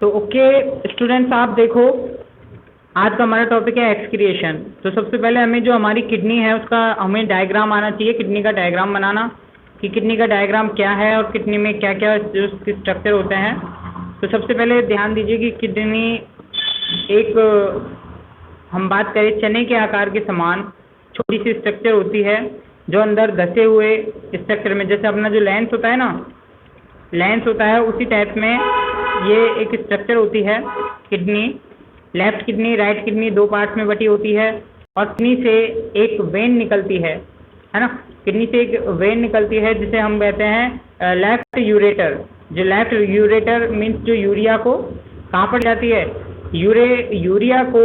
तो okay students, आप देखो आज का हमारा टॉपिक है एक्सक्रिएशन। तो सबसे पहले हमें जो हमारी किडनी है उसका हमें डायग्राम आना चाहिए, किडनी का डायग्राम बनाना कि किडनी का डायग्राम क्या है और किडनी में क्या क्या जो स्ट्रक्चर होते हैं। तो सबसे पहले ध्यान दीजिए कि किडनी एक हम बात करें चने के आकार के समान छोटी सी स्ट्रक्चर होती है जो अंदर धसे हुए स्ट्रक्चर में, जैसे अपना जो लेंस होता है ना, लेंस होता है उसी टाइप में ये एक स्ट्रक्चर होती है kidney. Left kidney right kidney दो पार्ट्स में बटी होती है और किडनी से एक वेन निकलती है ना। किडनी से एक वेन निकलती है जिसे हम कहते हैं लेफ्ट यूरेटर। जो लेफ्ट यूरेटर मीन्स जो यूरिया को कहाँ पर जाती है, यूरिया को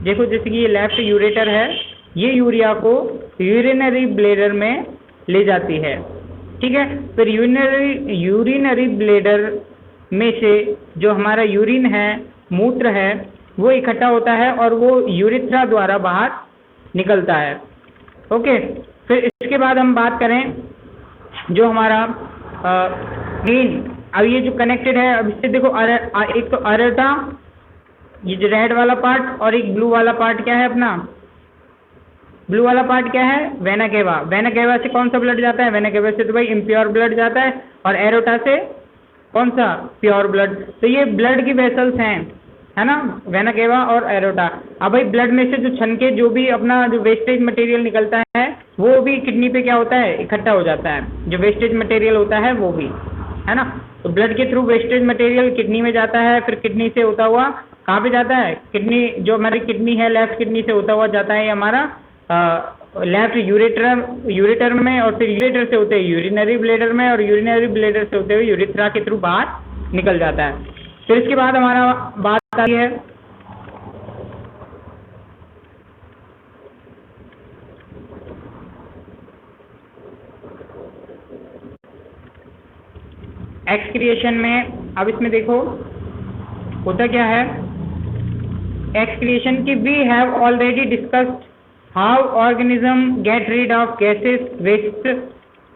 देखो, जैसे कि ये लेफ्ट यूरेटर है, ये यूरिया को यूरिनरी ब्लैडर में ले जाती है। ठीक है, फिर यूरिनरी ब्लैडर में से जो हमारा यूरिन है, मूत्र है, वो इकट्ठा होता है और वो यूरिथ्रा द्वारा बाहर निकलता है। ओके, फिर इसके बाद हम बात करें जो हमारा मेन, अब ये जो कनेक्टेड है, अब इससे देखो एक तो अरेटा, ये जो रेड वाला पार्ट, और एक ब्लू वाला पार्ट क्या है अपना, ब्लू वाला पार्ट क्या है, वेना केवा। वेना केवा से कौन सा ब्लड जाता है, वेना केवा से तो भाई इम्प्योर ब्लड जाता है, और एरोटा से कौन सा, प्योर ब्लड। तो ये ब्लड की वेसल्स हैं, है ना, वेना केवा और एरोटा। अब भाई ब्लड में से जो छन के जो भी अपना जो वेस्टेज मटेरियल निकलता है वो भी किडनी पे क्या होता है, इकट्ठा हो जाता है। जो वेस्टेज मटेरियल होता है वो भी, है ना। तो ब्लड के थ्रू वेस्टेज मटेरियल किडनी में जाता है, फिर किडनी से होता हुआ कहाँ पे जाता है, किडनी जो हमारी किडनी है लेफ्ट किडनी से होता हुआ जाता है हमारा लेफ्ट यूरेटर में, और फिर यूरेटर से होते हुए यूरिनरी ब्लैडर में, और यूरिनरी ब्लैडर से होते हुए यूरिथ्रा के थ्रू बाहर निकल जाता है। फिर इसके बाद हमारा बात आती है एक्सक्रिएशन में। अब इसमें देखो होता क्या है एक्सक्रिएशन की, we have already discussed how organism get rid of gases, waste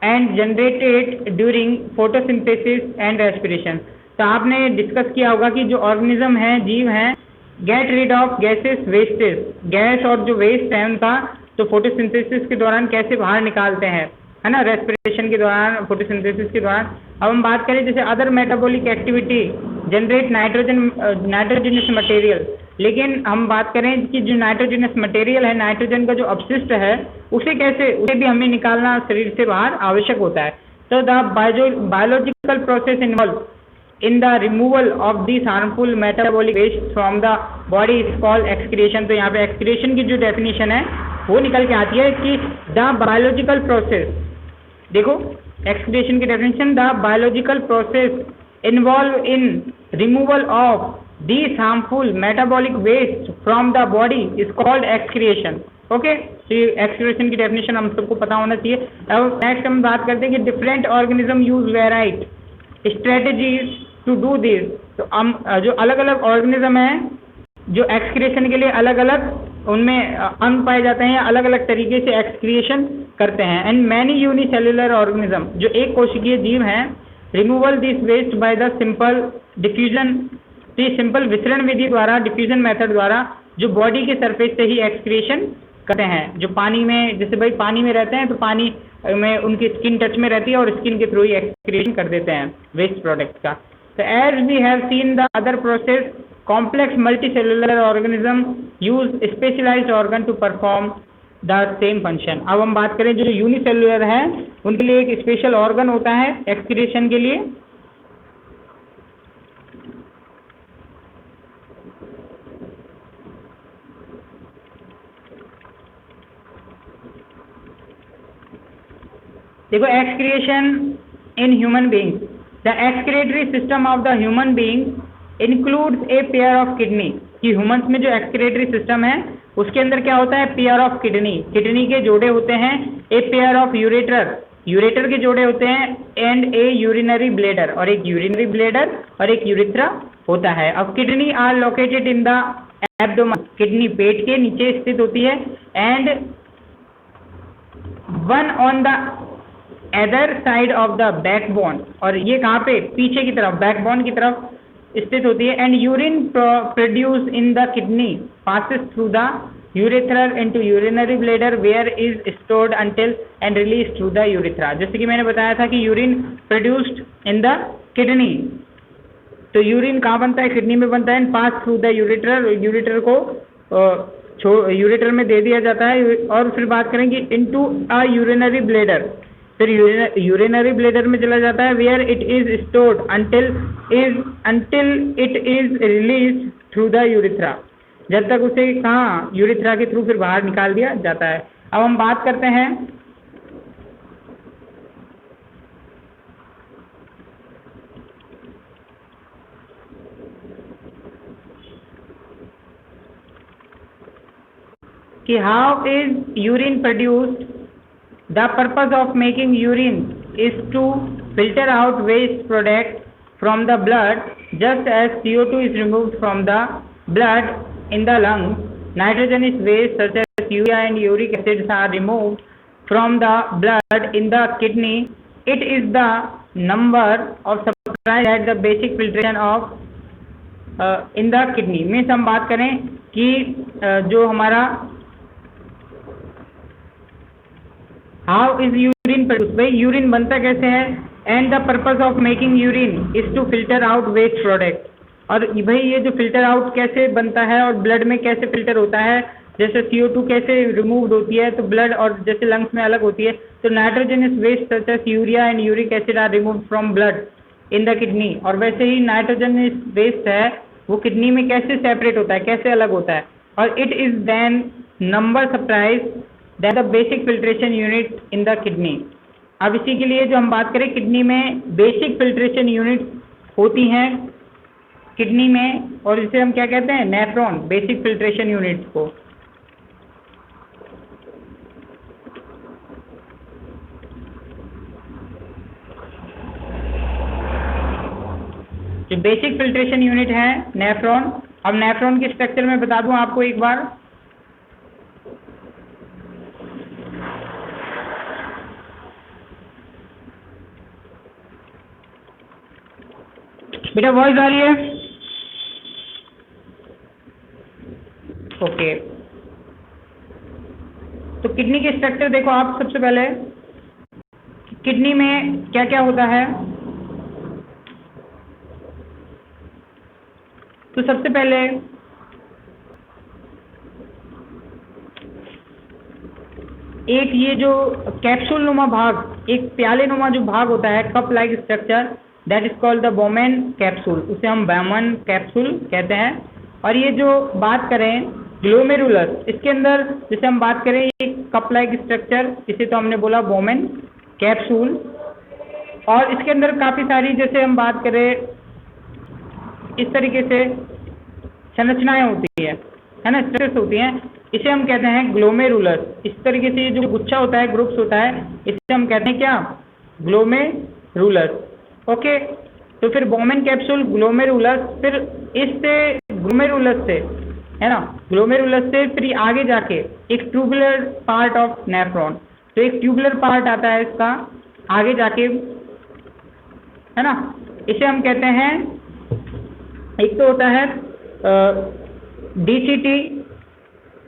and generated during photosynthesis and respiration। तो आपने डिस्कस किया होगा कि जो ऑर्गेनिज्म है, जीव हैं, get rid of gases wastage, gas और जो वेस्ट है उनका तो फोटोसिंथेसिस के दौरान कैसे बाहर निकालते हैं, है ना, रेस्पिरेशन के दौरान, फोटोसिंथेसिस के दौरान। अब हम बात करें जैसे other metabolic activity generate nitrogenous material, लेकिन हम बात करें कि जो नाइट्रोजनस मटेरियल है, नाइट्रोजन का जो अपशिष्ट है, उसे भी हमें निकालना शरीर से बाहर आवश्यक होता है। तो the biological process involve in the removal of this harmful metabolic waste from the body is called excretion. तो यहाँ पे एक्सक्रिएशन की जो डेफिनेशन है वो निकल के आती है कि द बायोलॉजिकल प्रोसेस, देखो एक्सक्रिएशन की definition, the biological process involve in removal of this harmful metabolic waste from the body is called excretion. Okay, तो ये एक्सक्रिएशन की डेफिनेशन हम सबको पता होना चाहिए। अब नेक्स्ट हम बात करते हैं कि different organism use variety strategies to do this. तो हम जो अलग अलग ऑर्गेनिज्म हैं जो एक्सक्रिएशन के लिए अलग अलग उनमें अंग पाए जाते हैं, अलग अलग तरीके से एक्सक्रिएशन करते हैं। एंड मैनी यूनिसेल्युलर ऑर्गेनिज्म, जो एक कोशिकीय जीव हैं, removal this waste by the simple diffusion, simple विसरण विधि द्वारा, डिफ्यूजन मेथड द्वारा, जो बॉडी के सरफेस से ही एक्सक्रिएशन करते हैं। जो पानी में, जैसे भाई पानी में रहते हैं तो पानी में उनकी स्किन टच में रहती है और स्किन के थ्रू ही एक्सक्रिएशन कर देते हैं वेस्ट प्रोडक्ट का। तो as we have seen the other process, complex multicellular organism use specialised organ to perform the same function. अब हम बात करें जो यूनिसेलुलर है उनके लिए एक स्पेशल ऑर्गन होता है एक्सक्रिएशन के लिए। देखो excretion in human being, the excretory system of the human being includes a pair of kidney. कि ह्यूमंस में जो एक्सक्रिएटरी सिस्टम है उसके अंदर क्या होता है, पेयर ऑफ किडनी, किडनी के जोड़े होते हैं, ए पेयर ऑफ यूरेटर के जोड़े होते हैं, एंड ए यूरिनरी ब्लैडर, और एक यूरिनरी ब्लैडर और एक यूरिथ्रा होता है। अब kidney are located in the abdomen, kidney पेट के नीचे स्थित होती है, and one on the other side of the backbone, और ये कहाँ पे, पीछे की तरफ बैकबोन की तरफ स्थित होती है। And urine produce in the kidney passes through the urethra into urinary bladder where is stored until and release through the urethra. जैसे कि मैंने बताया था कि urine produced in the kidney, तो यूरिन कहाँ बनता है? किडनी में बनता है। And pass through the ureter, ureter को यूरेटर में दे दिया जाता है। और फिर बात करेंगे इनटू अ यूरिनरी ब्लैडर, फिर यूरिनरी ब्लैडर में चला जाता है। Where it is stored until it is release through the urethra, जब तक उसे कहाँ? यूरेथ्रा के थ्रू फिर बाहर निकाल दिया जाता है। अब हम बात करते हैं कि how is urine produced. The purpose of making urine is to filter out waste product from the blood just as CO2 is removed from the blood in the lungs. Nitrogenous waste such as urea and uric acids are removed from the blood in the kidney. It is the number of surprise at the basic filtration of in the kidney. Means हम बात करें कि जो हमारा how is urine produce, भाई urine बनता कैसे है? And the purpose of making urine is to filter out waste product. और भाई ये जो फिल्टर आउट कैसे बनता है और ब्लड में कैसे फिल्टर होता है, जैसे CO2 कैसे रिमूव होती है तो ब्लड और जैसे लंग्स में अलग होती है, तो nitrogenous waste such as urea and uric acid are remove from blood in the kidney. और वैसे ही नाइट्रोजनस वेस्ट है वो किडनी में कैसे सेपरेट होता है, कैसे अलग होता है। और it is then number surprise that the basic filtration unit in the kidney. अब इसी के लिए जो हम बात करें, किडनी में बेसिक फिल्ट्रेशन यूनिट होती हैं किडनी में, और इसे हम क्या कहते हैं? नेफ्रॉन, बेसिक फिल्ट्रेशन यूनिट को। जो बेसिक फिल्ट्रेशन यूनिट है नेफ्रॉन। अब नेफ्रॉन के स्ट्रक्चर में बता दूं आपको एक बार, बेटा वॉइस आ रही है? ओके, तो किडनी के स्ट्रक्चर देखो आप। सबसे पहले किडनी में क्या क्या होता है, तो सबसे पहले एक ये जो कैप्सूल नुमा भाग, एक प्याले नुमा जो भाग होता है, cup like structure, that is called the Bowman capsule, उसे हम बोमेन कैप्सूल कहते हैं। और ये जो बात करें ग्लोमेरुलस, इसके अंदर जैसे हम बात करें ये कप लाइक स्ट्रक्चर, इसे तो हमने बोला बोमेन कैप्सूल। और इसके अंदर काफ़ी सारी, जैसे हम बात करें इस तरीके से संरचनाएं होती है ना, स्ट्रक्चर्स होती हैं, इसे हम कहते हैं ग्लोमेरुलस। इस तरीके से ये जो गुच्छा होता है, ग्रुप्स होता है, इसे हम कहते हैं क्या? ग्लोमेरुलस। ओके, तो फिर बोमेन कैप्सूल, ग्लोमेरुलस, फिर इससे ग्लोमेरुलस से, है ना, ग्लोमेरुलस से फिर आगे जाके एक ट्यूबुलर पार्ट ऑफ नेफ्रॉन, तो एक ट्यूबुलर पार्ट आता है इसका आगे जाके, है ना, इसे हम कहते हैं, एक तो होता है DCT,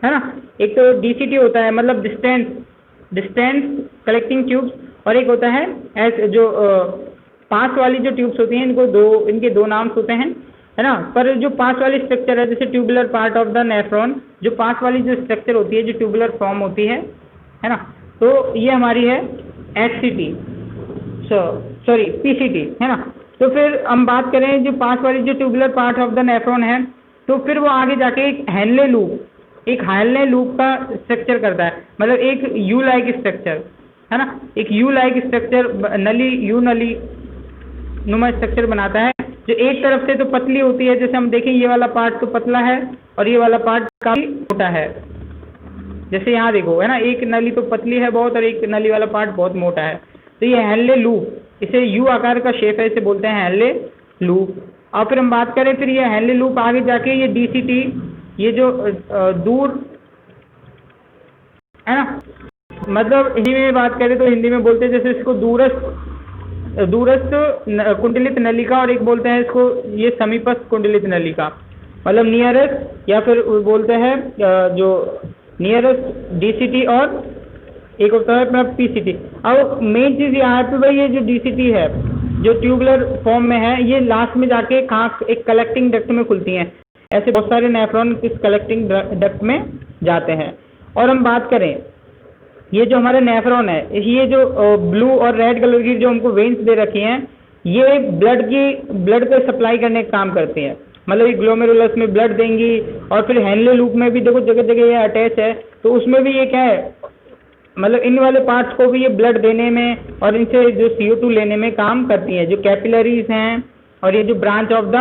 है ना, एक तो DCT होता है मतलब डिस्टेंस कलेक्टिंग ट्यूब्स, और एक होता है जो पास वाली जो ट्यूब्स होती हैं, इनके दो नाम्स होते हैं, है ना। पर जो पास वाली स्ट्रक्चर है, जैसे tubular part of the nephron, जो पास वाली जो स्ट्रक्चर होती है, जो ट्यूबुलर फॉर्म होती है ना, तो ये हमारी है HCT, सॉरी PCT, है ना। तो फिर हम बात करें जो पास वाली जो tubular part of the nephron है, तो फिर वो आगे जाके एक हेनले लूप का स्ट्रक्चर करता है, मतलब एक यू लाइक स्ट्रक्चर, है ना, एक यू लाइक स्ट्रक्चर, यू नली नुमा स्ट्रक्चर बनाता है, जो एक तरफ से तो पतली होती है, जैसे हम देखें ये वाला पार्ट तो पतला है और ये वाला पार्ट काफी मोटा है, जैसे यहाँ देखो, है ना, एक नली तो पतली है बहुत और एक नली वाला पार्ट बहुत मोटा है, तो ये हेनले लूप, इसे यू आकार का शेप है, इसे बोलते हैं हेनले लूप। और फिर हम बात करें, फिर ये हेनले लूप आगे जाके ये DCT, ये जो दूर, है ना, मतलब हिंदी में बात करें तो हिंदी में बोलते हैं जैसे इसको दूरस्थ दूरस्थ कुंडलित नलिका, और एक बोलते हैं इसको ये समीपस्थ कुंडलित नलिका, मतलब नियरेस्ट, या फिर बोलते हैं जो नियरेस्ट डीसीटी, और एक होता है अपना पीसीटी। अब मेन चीज़ यहाँ पे भाई, ये जो डीसीटी है जो ट्यूबुलर फॉर्म में है, ये लास्ट में जाके कहाँ एक कलेक्टिंग डक्ट में खुलती हैं। ऐसे बहुत सारे नेफ्रॉन इस कलेक्टिंग डक्ट में जाते हैं। और हम बात करें ये जो हमारे नेफ्रॉन है, ये जो ब्लू और रेड कलर की जो हमको वेन्स दे रखी हैं, ये ब्लड को सप्लाई करने का काम करती हैं। मतलब ये ग्लोमेरुलस में ब्लड देंगी, और फिर हेनले लूप में भी देखो जगह जगह ये अटैच है, तो उसमें भी ये क्या है, मतलब इन वाले पार्ट्स को भी ये ब्लड देने में और इनसे जो CO2 लेने में काम करती हैं। जो कैपिलरीज हैं और ये जो branch of the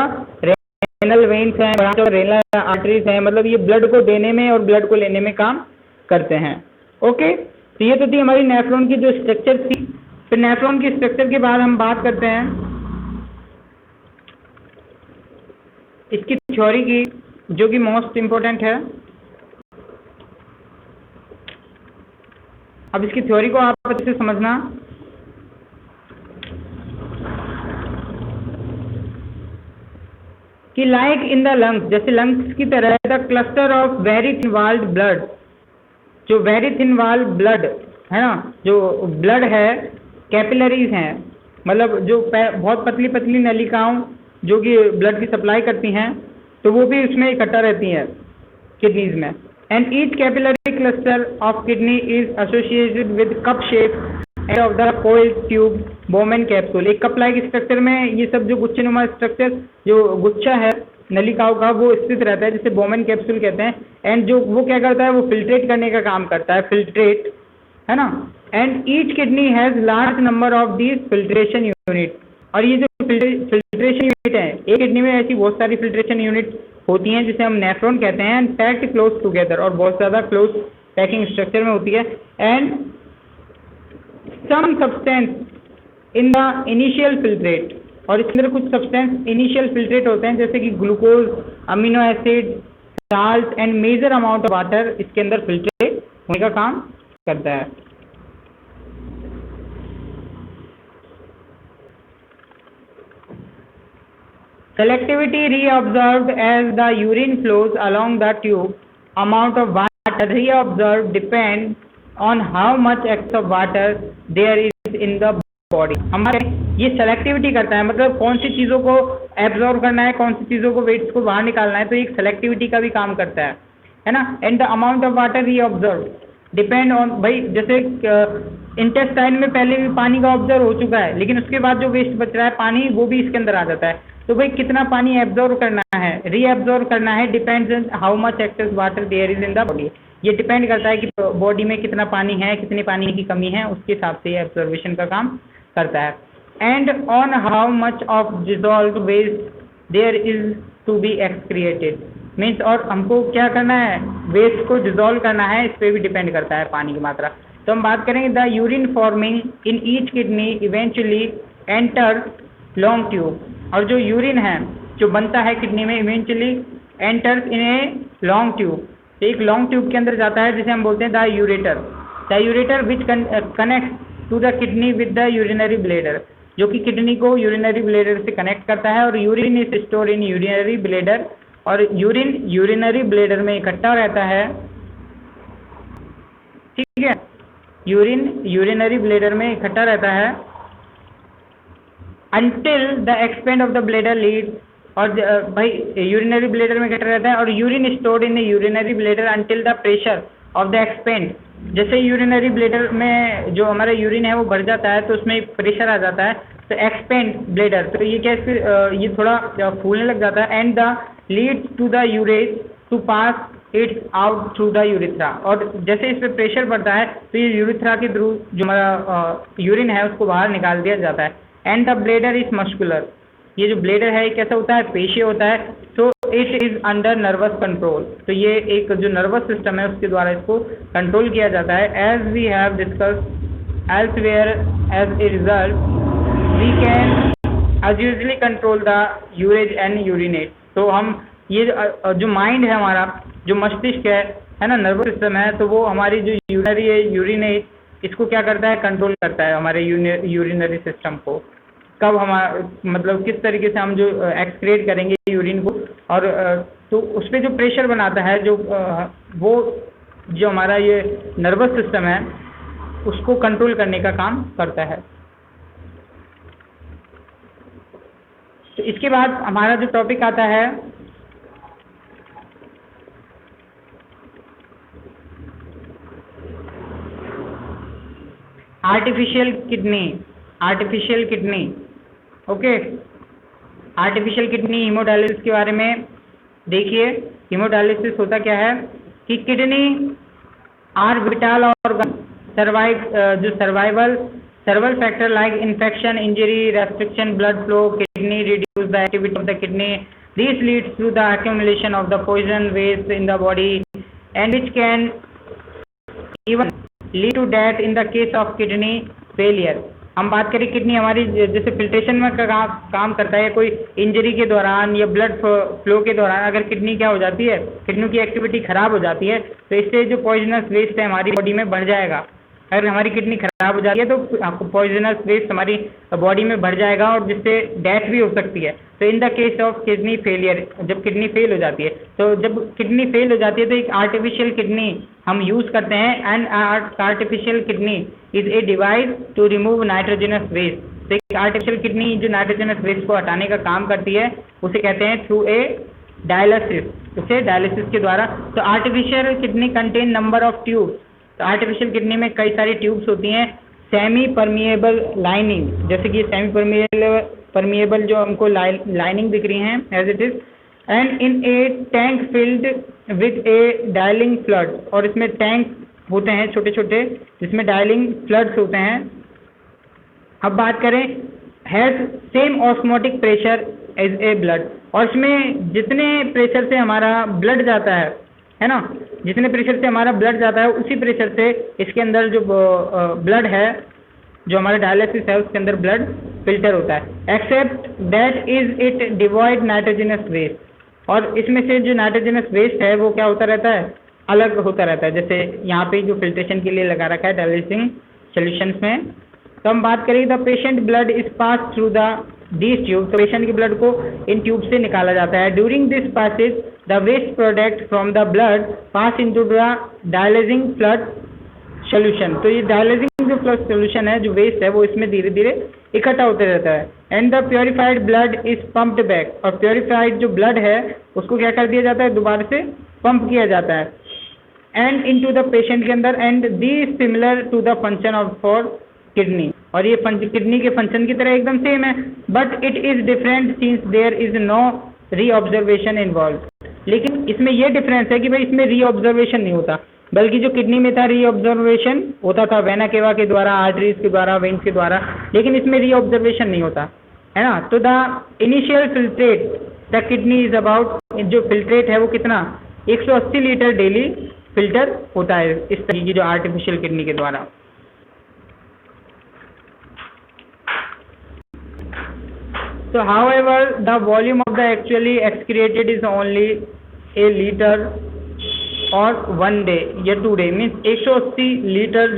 renal veins हैं, ब्रांच ऑफ रेनल आर्टरीज हैं, मतलब ये ब्लड को देने में और ब्लड को लेने में काम करते हैं। ओके, तो ये तो थी हमारी नेफ्रॉन की जो स्ट्रक्चर थी। फिर नेफ्रॉन की स्ट्रक्चर के बाद हम बात करते हैं इसकी थ्योरी की, जो कि मोस्ट इम्पोर्टेंट है। अब इसकी थ्योरी को आप अच्छे से समझना कि लाइक इन द लंग्स, जैसे लंग्स की तरह, the cluster of very thin walled blood, जो वेरी थिन वॉल ब्लड है ना, जो ब्लड है, कैपिलरीज हैं, मतलब जो बहुत पतली पतली नलिकाओं जो कि ब्लड की सप्लाई करती हैं, तो वो भी उसमें इकट्ठा रहती हैं किडनीज में। And each capillary cluster of kidney is associated with cup shape end of the coiled tube Bowman capsule. एक कप लाइक स्ट्रक्चर में ये सब जो गुच्छेनुमा स्ट्रक्चर, जो गुच्छा है नलिकाओं का, वो स्थित रहता है, जिसे बोमेन कैप्सूल कहते हैं। एंड जो वो क्या करता है, वो फिल्ट्रेट करने का काम करता है, फिल्ट्रेट, है ना। And each kidney has large number of these filtration unit, और ये जो फिल्ट्रेशन यूनिट है, एक किडनी में ऐसी बहुत सारी फिल्ट्रेशन यूनिट होती हैं जिसे हम नेफ्रॉन कहते हैं। एंड पैक्ड क्लोज टुगेदर, और बहुत ज़्यादा क्लोज पैकिंग स्ट्रक्चर में होती है। And some substance in the initial filtrate, और इसके अंदर कुछ सब्सटेंस इनिशियल फिल्ट्रेट होते हैं, जैसे कि glucose, amino acid, salt and major amount of water इसके अंदर फिल्ट्रेट होने का काम करता है। Selectivity reobserved as the urine flows along the tube. Amount of water reobserved depends on how much excess of water there is in the body. हमारे ये selectivity करता है, मतलब कौन सी चीज़ों को एब्जॉर्व करना है, कौन सी चीज़ों को वेट्स को बाहर निकालना है, तो एक सेलेक्टिविटी का भी काम करता है ना। And the amount of water reabsorb depend on, भाई जैसे इंटेस्टाइन में पहले भी पानी का ऑब्जर्व हो चुका है, लेकिन उसके बाद जो वेस्ट बच रहा है पानी, वो भी इसके अंदर आ जाता है। तो भाई कितना पानी एब्जॉर्व करना है, रीएब्जॉर्व करना है, depends on how much excess water there is in the body. ये डिपेंड करता है कि बॉडी में कितना पानी है, कितनी पानी की कमी है, उसके हिसाब से ये एब्जॉर्वेशन का काम करता है। And on how much of dissolved waste there is to be excreted, means और हमको क्या करना है, वेस्ट को डिजॉल्व करना है, इस पर भी डिपेंड करता है पानी की मात्रा। तो हम बात करेंगे the urine forming in each kidney eventually enter long tube, और जो यूरिन है जो बनता है किडनी में, eventually enters in a long tube, एक लॉन्ग ट्यूब के अंदर जाता है, जिसे हम बोलते हैं the ureter which connect to the kidney with the urinary bladder, जो कि किडनी को यूरिनरी ब्लेडर से कनेक्ट करता है। और urine is store in urinary bladder, और यूरिन यूरिनरी ब्लेडर में इकट्ठा रहता है, ठीक है, यूरिन यूरिनरी ब्लेडर में इकट्ठा रहता है until the expand of the bladder leads, और भाई यूरिनरी ब्लेडर में इकट्ठा रहता है। और urine stored in urinary bladder until the pressure of the expand, जैसे यूरिनरी ब्लेडर में जो हमारा यूरिन है वो बढ़ जाता है, तो उसमें प्रेशर आ जाता है, तो एक्सपेंड ब्लेडर, तो ये क्या ये थोड़ा फूलने लग जाता है। And the leads to the urge to pass its out through the urethra, और जैसे इस पर प्रेशर बढ़ता है तो ये यूरिथ्रा के थ्रू जो हमारा यूरिन है उसको बाहर निकाल दिया जाता है। And the bladder is muscular, ये जो ब्लेडर है कैसा होता है, पेशीय होता है। So it is under nervous control, तो ये एक जो नर्वस सिस्टम है उसके द्वारा इसको कंट्रोल किया जाता है। As we have discuss elsewhere as a result we can as usually control the urge and urinate. तो हम ये जो माइंड है हमारा, जो मस्तिष्क है ना, नर्वस सिस्टम है, तो वो हमारी जो यूरिनरी है यूरिनेट, इसको क्या करता है, कंट्रोल करता है हमारे यूरिनरी सिस्टम को। कब हमारा मतलब किस तरीके से हम जो एक्सक्रीट करेंगे यूरिन को, और तो उस पर जो प्रेशर बनाता है जो वो जो हमारा ये नर्वस सिस्टम है उसको कंट्रोल करने का काम करता है। तो इसके बाद हमारा जो टॉपिक आता है artificial kidney. Artificial kidney, okay. Artificial kidney haemodialysis के बारे में देखिए। हीमोडायलिसिस होता क्या है कि किडनी आर विटाल ऑर्गन जो survival factor like infection, injury, restriction, blood flow, kidney reduce the activity of the kidney. This leads to the accumulation of the poison waste in the body and which can even lead to death in the case of kidney failure. हम बात करें kidney हमारी जैसे filtration में काम करता है, कोई इंजरी के दौरान या ब्लड फ्लो के दौरान अगर किडनी क्या हो जाती है, किडनी की एक्टिविटी खराब हो जाती है तो इससे जो पॉइजनस वेस्ट है हमारी बॉडी में बढ़ जाएगा। अगर हमारी किडनी खराब हो जाती है तो पॉइजनस वेस्ट हमारी बॉडी में बढ़ जाएगा और जिससे डेथ भी हो सकती है। तो in the case of kidney failure, जब किडनी फेल हो जाती है, तो जब किडनी फेल हो जाती है तो एक आर्टिफिशियल किडनी हम यूज़ करते हैं। And artificial kidney is a device to remove nitrogenous waste. तो एक आर्टिफिशियल किडनी जो नाइट्रोजनस वेस्ट को हटाने का काम करती है उसे कहते हैं थ्रू ए डायलिसिस, उसे डायलिसिस के द्वारा। तो artificial kidney contain number of tubes. तो आर्टिफिशियल किडनी में कई सारी ट्यूब्स होती हैं। सेमी परमिएबल लाइनिंग, जैसे कि सेमी परमिएबल जो हमको लाइनिंग दिख रही हैं as it is, and in a tank filled with a dialing fluid. और इसमें टैंक होते हैं छोटे छोटे जिसमें डायलिंग फ्लड्स होते हैं। अब बात करें has same osmotic pressure as a blood, और इसमें जितने प्रेशर से हमारा ब्लड जाता है ना, जितने प्रेशर से हमारा ब्लड जाता है उसी प्रेशर से इसके अंदर जो ब्लड है, जो हमारा डायलिसिस है उसके अंदर ब्लड फिल्टर होता है। Except that is it devoid nitrogenous waste. और इसमें से जो नाइट्रोजनस वेस्ट है वो क्या होता रहता है, अलग होता रहता है। जैसे यहाँ पे जो फिल्ट्रेशन के लिए लगा रखा है डायलिसिंग सॉल्यूशंस में। तो हम बात करें the patient blood is pass through these tube. तो पेशेंट के ब्लड को इन ट्यूब से निकाला जाता है। During this passage the waste product from the blood pass into the dialysing fluid solution. तो ये डायलिसिंग जो फ्लड सॉल्यूशन है, जो वेस्ट है, वो इसमें धीरे धीरे इकट्ठा होते रहता है। And the purified blood is pumped back. और प्योरीफाइड जो ब्लड है उसको क्या कर दिया जाता है, दोबारा से पंप किया जाता है एंड इनटू द पेशेंट के अंदर। And this similar to the function of for kidney. और ये किडनी के फंक्शन की तरह एकदम सेम है, but it is different since there is no reabsorption involve. लेकिन इसमें यह डिफरेंस है कि भाई इसमें रीऑब्जर्वेशन नहीं होता, बल्कि जो किडनी में था रीऑब्जर्वेशन होता था वेना केवा के द्वारा, आर्टरीज के द्वारा, वेन्स के द्वारा, लेकिन इसमें रीऑब्जर्वेशन नहीं होता है ना। तो the initial filtrate the kidney is about, जो फिल्ट्रेट है वो कितना 180 लीटर डेली फिल्टर होता है इस तरीके की जो आर्टिफिशियल किडनी के द्वारा। So however the volume of the actually excreted is only a liter or 1 day या 2 day, मीन्स 180 लीटर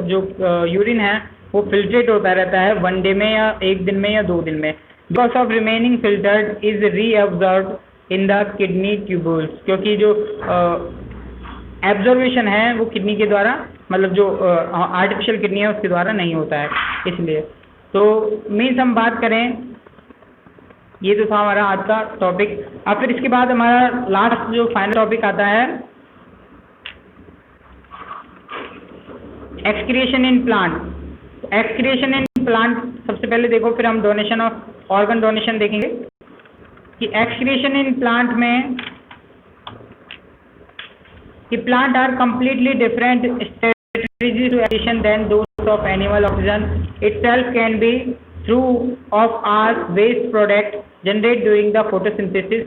जो यूरिन है वो फिल्ट्रेट होता रहता है 1 डे में या 1 दिन में या 2 दिन में। Because of remaining filtered is reabsorb in the kidney tubules, क्योंकि जो एब्जॉर्वेशन है वो किडनी के द्वारा, मतलब जो आर्टिफिशियल किडनी है उसके द्वारा नहीं होता है इसलिए। तो मीन्स हम बात करें, ये तो था हमारा आज का टॉपिक। अब फिर इसके बाद हमारा लास्ट जो फाइनल टॉपिक आता है excretion in plant. Excretion in plant सबसे पहले देखो, फिर हम डोनेशन ऑफ ऑर्गन डोनेशन देखेंगे कि एक्सक्रिएशन इन प्लांट में कि plant are completely different strategy to excretion than those of animal. Oxygen itself can be through of our waste product generate during the photosynthesis।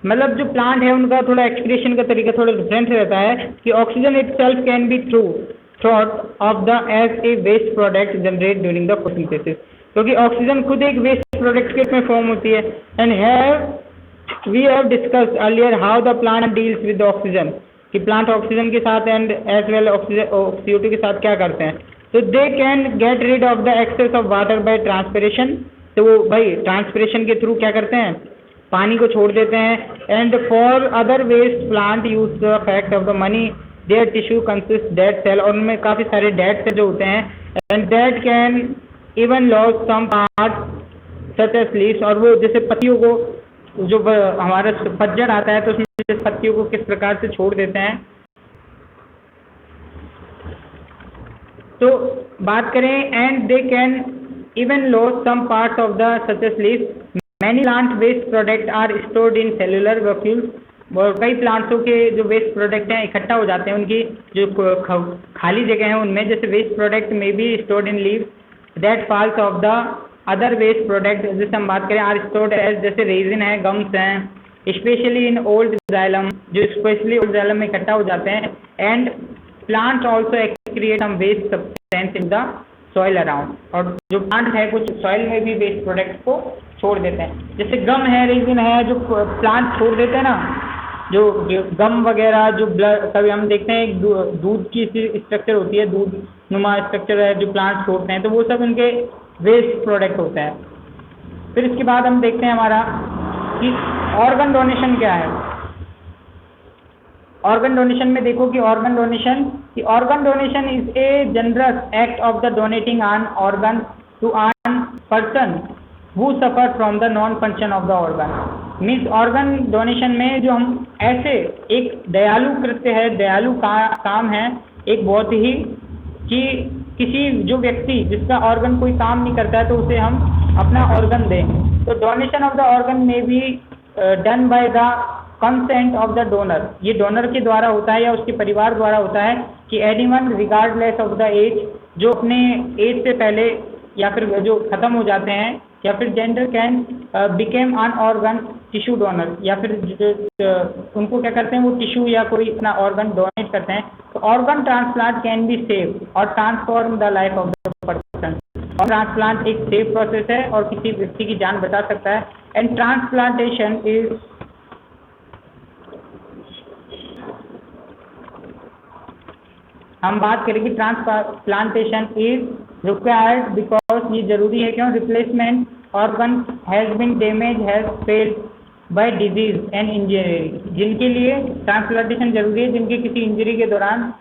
मतलब जो प्लांट है उनका थोड़ा excretion का तरीका थोड़ा डिफरेंट रहता है कि ऑक्सीजन इटसेल्फ कैन बी थ्रोट of the as a waste product generated during the photosynthesis, क्योंकि ऑक्सीजन खुद एक वेस्ट प्रोडक्ट के रूप में फॉर्म होती है। And we have discussed earlier how the plant deals with oxygen, कि प्लांट ऑक्सीजन के साथ एंड एज वेल CO2 के साथ क्या करते हैं। तो they can get rid of the excess of water by transpiration तो वो भाई ट्रांसपिरेशन के थ्रू क्या करते हैं, पानी को छोड़ देते हैं. And for other waste plant use the fact of the many their tissue consist dead cell, और उनमें काफ़ी सारे डेड सेल जो होते हैं. And that can even lose some part such as leaves, और वो जैसे पत्तियों को जो हमारा पतझड़ आता है तो उसमें पत्तियों को किस प्रकार से छोड़ देते हैं. तो बात करें, and they can even lose some parts of the such as leaves. Many plant waste product are stored in cellular vacuoles, और कई प्लांट्सों के जो वेस्ट प्रोडक्ट हैं इकट्ठा हो जाते हैं उनकी जो खाली जगह है उनमें. जैसे वेस्ट प्रोडक्ट में be stored in leaves that falls off the other waste product. जैसे हम बात करें आर स्टोर्ड एज, जैसे रेजिन है, गम्स हैं, स्पेशली इन ओल्ड जाइलम, जो स्पेशली ओल्ड जाइलम में इकट्ठा हो जाते हैं. And plant also excrete some waste substance in the soil around, और जो प्लांट है कुछ सॉइल में भी वेस्ट प्रोडक्ट को छोड़ देते हैं. जैसे गम है, रेजिन है, जो प्लांट छोड़ देते हैं ना, जो गम वगैरह, जो ब्लड, कभी हम देखते हैं एक दूध की स्ट्रक्चर होती है, दूध नुमा स्ट्रक्चर है जो प्लांट छोड़ते हैं, तो वो सब उनके वेस्ट प्रोडक्ट होता है. फिर इसके बाद हम देखते हैं हमारा कि ऑर्गन डोनेशन क्या है. ऑर्गन डोनेशन में देखो कि organ donation is a generous act of the donating an organ to an person who suffer from the non function of the organ. Means organ donation में जो हम ऐसे एक दयालु कृत्य है, दयालु काम है, एक बहुत ही कि किसी जो व्यक्ति जिसका ऑर्गन कोई काम नहीं करता है तो उसे हम अपना ऑर्गन दें. तो डोनेशन ऑफ द ऑर्गन में भी done by the consent of the donor. ये डोनर के द्वारा होता है या उसके परिवार द्वारा होता है कि anyone regardless of the age, जो अपने एज से पहले या फिर जो खत्म हो जाते हैं, या फिर gender can became an organ tissue donor, या फिर उनको क्या करते हैं वो टिश्यू या कोई अपना ऑर्गन डोनेट करते हैं. तो organ transplant can be save और transform the life of the person. और ट्रांसप्लांट एक सेफ प्रोसेस है और किसी व्यक्ति की जान बचा सकता है. एंड ट्रांसप्लांटेशन इज हम बात करें कि ट्रांसप्लांटेशन इज रिक्वायर्ड बिकॉज ये जरूरी है, क्यों, replacement organ has been damage has failed by disease and injury. जिनके लिए ट्रांसप्लांटेशन जरूरी है, जिनके किसी इंजरी के दौरान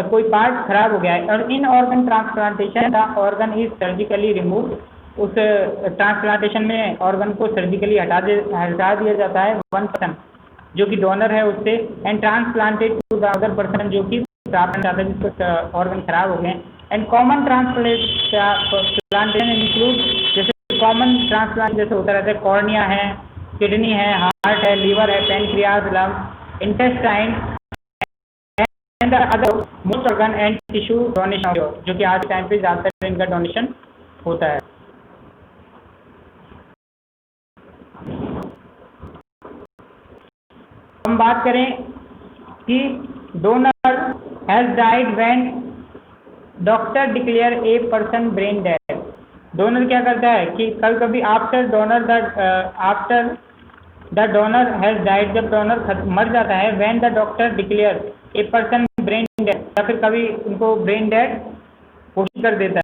कोई पार्ट खराब हो गया है. और in organ transplantation the organ is surgically remove. उस ट्रांसप्लांटेशन में ऑर्गन को सर्जिकली हटा दिया जाता है वन पर्सन जो कि डोनर है उससे, and transplanted to the other person जो कि प्राप्त जाता है जिसको ऑर्गन खराब हो गए. एंड कॉमन ट्रांसप्लांटेशन इंक्लूड, जैसे कॉमन ट्रांसप्लांट जैसे होता रहता है, कॉर्निया है, किडनी है, हार्ट है, लीवर है, pancreas, lungs, intestine and other most organ and tissue donation, जो कि आज टाइम पे ज़्यादातर इनका डोनेशन होता है. हम बात करें कि donor has died when doctor declare a person brain dead. Donor क्या करता है कि कभी after the donor has died, जब डोनर मर जाता है, when the doctor declare a person brain dead, या फिर कभी उनको ब्रेन डेड घोषित कर देता